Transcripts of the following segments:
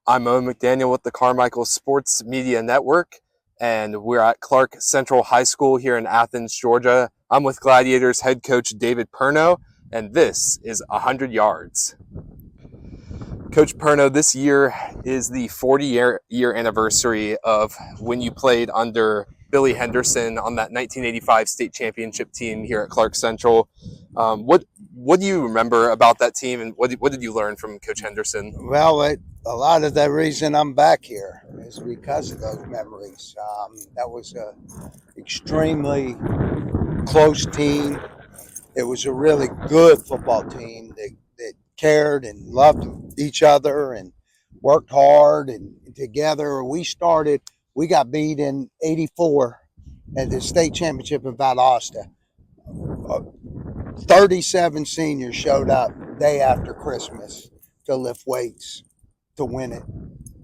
I'm Owen McDaniel with the Carmichael Sports Media Network, and we're at Clarke Central High School here in Athens, Georgia. I'm with Gladiators head coach David Perno, and this is 100 Yards. Coach Perno, this year is the 40-year anniversary of when you played under Billy Henderson on that 1985 state championship team here at Clarke Central. What do you remember about that team, and what did you learn from Coach Henderson? Well, a lot of the reason I'm back here is because of those memories. That was a extremely close team. It was a really good football team that cared and loved each other and worked hard and together. We got beat in '84 at the state championship in Valdosta. 37 seniors showed up day after Christmas to lift weights to win it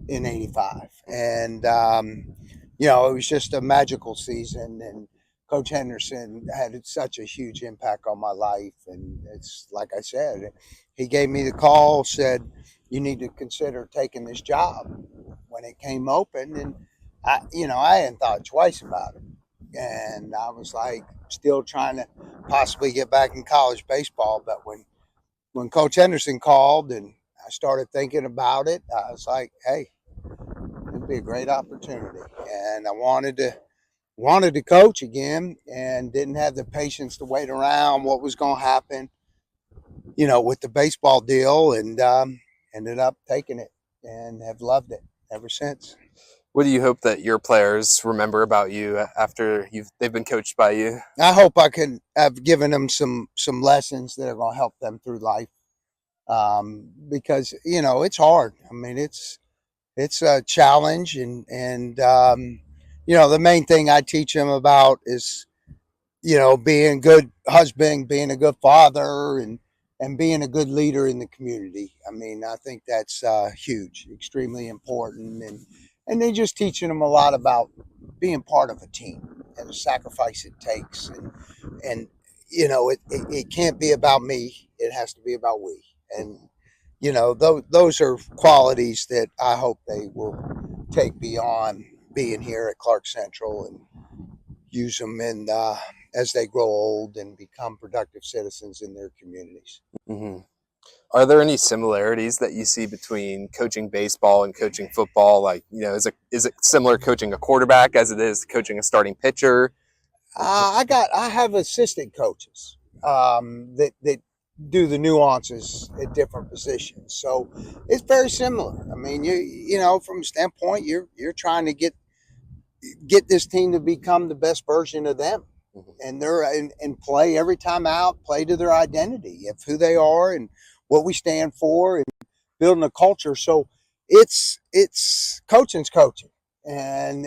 in '85. And, it was just a magical season. And Coach Henderson had such a huge impact on my life. And it's like I said, he gave me the call, said, you need to consider taking this job when it came open. And, I hadn't thought twice about it. And I was like, still trying to possibly get back in college baseball. But when Coach Henderson called and I started thinking about it, I was like, hey, it'd be a great opportunity. And I wanted to coach again and didn't have the patience to wait around what was going to happen, with the baseball deal, and ended up taking it and have loved it ever since. What do you hope that your players remember about you after they've been coached by you? I hope I can have given them some lessons that are going to help them through life. Because it's hard. I mean, it's a challenge, and the main thing I teach them about is being a good husband, being a good father, and being a good leader in the community. I mean, I think that's huge, extremely important, and then just teaching them a lot about being part of a team and the sacrifice it takes, and it can't be about me. It has to be about we. And, those are qualities that I hope they will take beyond being here at Clarke Central and use them as they grow old and become productive citizens in their communities. Mm-hmm. Are there any similarities that you see between coaching baseball and coaching football? Like, is it similar coaching a quarterback as it is coaching a starting pitcher? I have assistant coaches that do the nuances at different positions. So it's very similar. I mean, from a standpoint, you're trying to get this team to become the best version of them. Mm-hmm. And they're and play every time out, play to their identity of who they are and what we stand for, and building a culture. So it's coaching's coaching. And,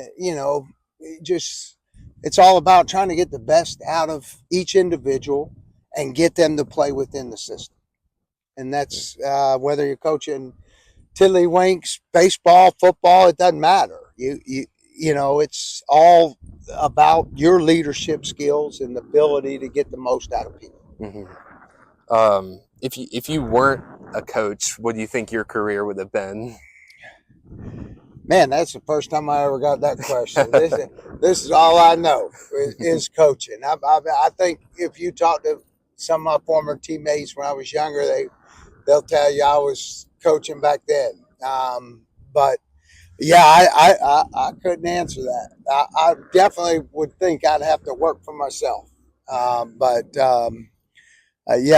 it's all about trying to get the best out of each individual and get them to play within the system. And that's whether you're coaching tiddlywinks, baseball, football, it doesn't matter. It's all about your leadership skills and the ability to get the most out of people. Mm-hmm. If you weren't a coach, what do you think your career would have been? Man, that's the first time I ever got that question. This is all I know is coaching. I think if you talk to some of my former teammates when I was younger, they'll tell you I was coaching back then. But yeah, I couldn't answer that. I definitely would think I'd have to work for myself. Yeah,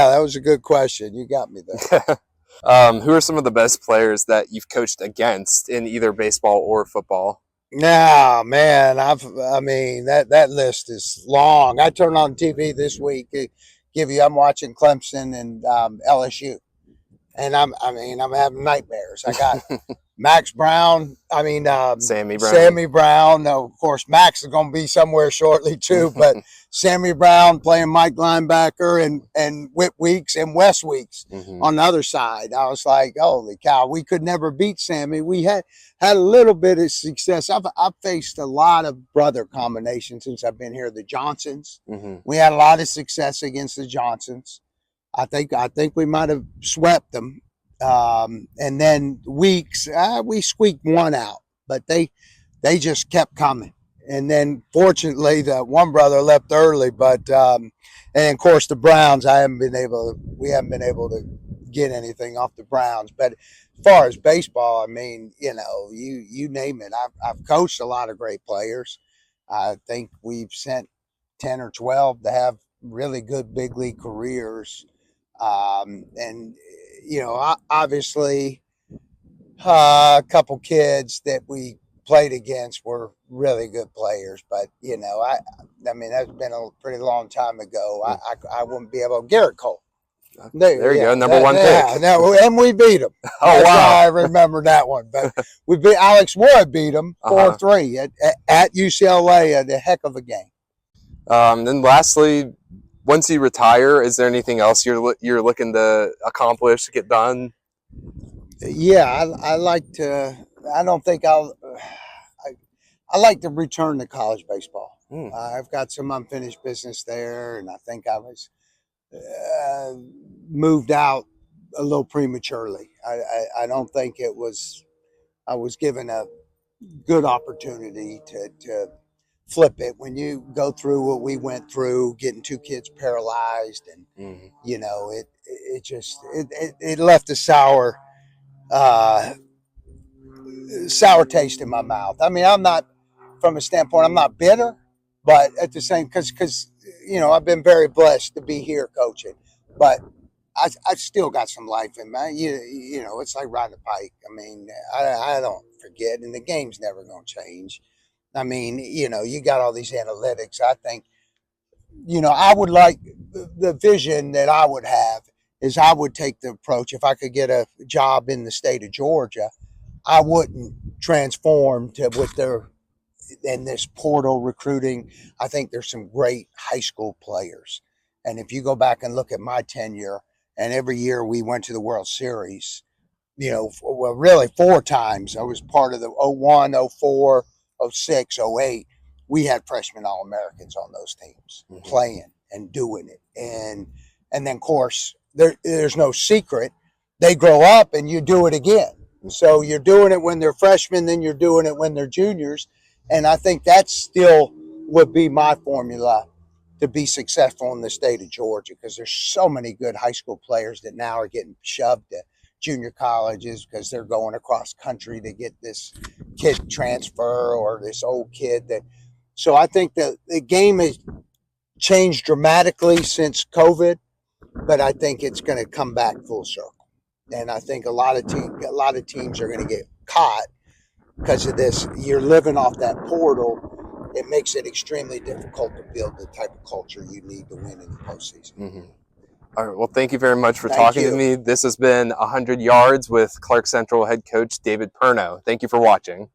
that was a good question. You got me there. Who are some of the best players that you've coached against in either baseball or football? No, man, that list is long. I turned on TV this week. I'm watching Clemson and LSU, and I'm having nightmares. I got Max Brown. Sammy Brown. No, of course, Max is going to be somewhere shortly too, but Sammy Brown playing Mike linebacker and Whit Weeks and Wes Weeks on the other side. I was like, holy cow, we could never beat Sammy. We had a little bit of success. I've faced a lot of brother combinations since I've been here. The Johnsons. Mm-hmm. We had a lot of success against the Johnsons. I think we might have swept them And then weeks, we squeaked one out, but they just kept coming. And then fortunately, the one brother left early, but and of course the Browns, we haven't been able to get anything off the Browns. But as far as baseball, I mean, you name it. I've coached a lot of great players. I think we've sent 10 or 12 to have really good big league careers. And obviously, a couple kids that we played against were really good players, but I mean that's been a pretty long time ago. I wouldn't be able. Gerrit Cole. There you go, number one pick. And we beat him. Oh, wow! I remember that one. But we beat Alex Wood. Beat him 4-3 at UCLA. A heck of a game. Then lastly, once you retire, is there anything else you're looking to accomplish, get done? Yeah, I like to. I don't think I like to return to college baseball. I've got some unfinished business there, and I think I was moved out a little prematurely. I don't think it was. I was given a good opportunity to flip it. When you go through what we went through, getting two kids paralyzed, and it left a sour taste in my mouth. I mean, I'm not, from a standpoint, I'm not bitter, but at the same, because I've been very blessed to be here coaching, but I still got some life in me. It's like riding a bike. I mean, I don't forget, and the game's never going to change. I mean, you got all these analytics. I think, I would like the vision that I would have is I would take the approach, if I could get a job in the state of Georgia, I wouldn't transform to in this portal recruiting. I think there's some great high school players. And if you go back and look at my tenure, and every year we went to the World Series, really 4 times. I was part of the 01, 04, 06, 08. We had freshman All-Americans on those teams playing and doing it. And then, of course, there's no secret. They grow up and you do it again. So you're doing it when they're freshmen, then you're doing it when they're juniors. And I think that still would be my formula to be successful in the state of Georgia, because there's so many good high school players that now are getting shoved to junior colleges because they're going across country to get this kid transfer or this old kid that. So I think that the game has changed dramatically since COVID, but I think it's going to come back full circle. And I think a lot of teams are going to get caught because of this. You're living off that portal. It makes it extremely difficult to build the type of culture you need to win in the postseason. All right. Well, thank you very much for talking to me. This has been 100 Yards with Clarke Central head coach David Perno. Thank you for watching.